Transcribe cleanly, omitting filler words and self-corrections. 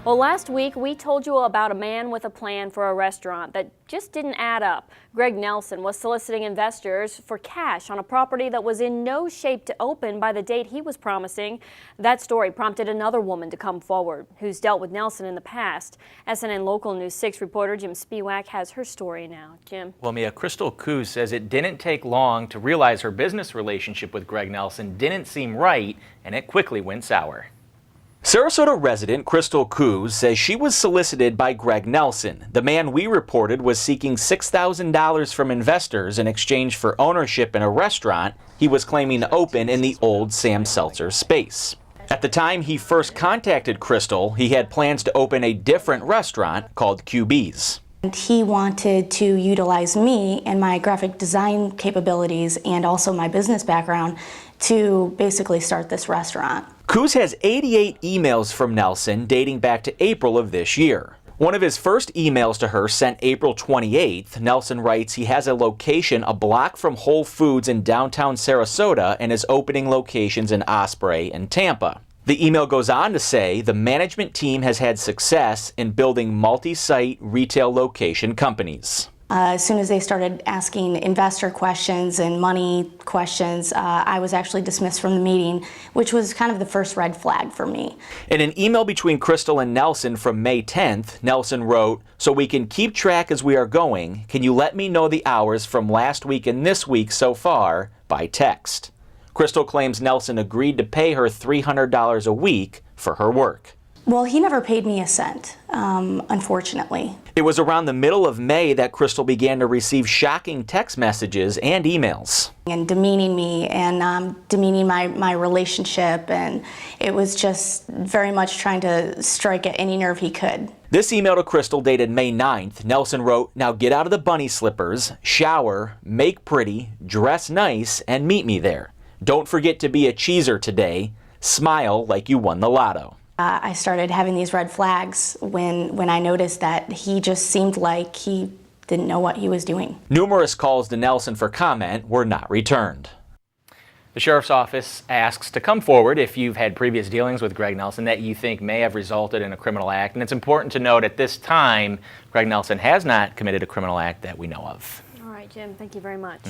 Well, last week we told you about a man with a plan for a restaurant that just didn't add up. Greg Nelson was soliciting investors for cash on a property that was in no shape to open by the date he was promising. That story prompted another woman to come forward who's dealt with Nelson in the past. SNN Local News 6 reporter Jim Spiewak has her story now. Jim. Well, Mia, Crystal Coos says it didn't take long to realize her business relationship with Greg Nelson didn't seem right, and it quickly went sour. Sarasota resident Crystal Coos says she was solicited by Greg Nelson. The man we reported was seeking $6,000 from investors in exchange for ownership in a restaurant he was claiming to open in the old Sam Seltzer space. At the time he first contacted Crystal, he had plans to open a different restaurant called QB's. And he wanted to utilize me and my graphic design capabilities and also my business background to basically start this restaurant. Coos has 88 emails from Nelson dating back to April of this year. One of his first emails to her, sent April 28th, Nelson writes he has a location a block from Whole Foods in downtown Sarasota and is opening locations in Osprey and Tampa. The email goes on to say the management team has had success in building multi-site retail location companies. As soon as they started asking investor questions and money questions, I was actually dismissed from the meeting, which was kind of the first red flag for me. In an email between Crystal and Nelson from May 10th, Nelson wrote, "So we can keep track as we are going, can you let me know the hours from last week and this week so far by text?" Crystal claims Nelson agreed to pay her $300 a week for her work. Well, he never paid me a cent, unfortunately. It was around the middle of May that Crystal began to receive shocking text messages and emails. And demeaning me and demeaning my relationship, and it was just very much trying to strike at any nerve he could. This email to Crystal dated May 9th, Nelson wrote, "Now get out of the bunny slippers, shower, make pretty, dress nice, and meet me there. Don't forget to be a cheeser today. Smile like you won the lotto." I started having these red flags when I noticed that he just seemed like he didn't know what he was doing. Numerous calls to Nelson for comment were not returned. The sheriff's office asks to come forward if you've had previous dealings with Greg Nelson that you think may have resulted in a criminal act. And it's important to note at this time, Greg Nelson has not committed a criminal act that we know of. All right, Jim, thank you very much.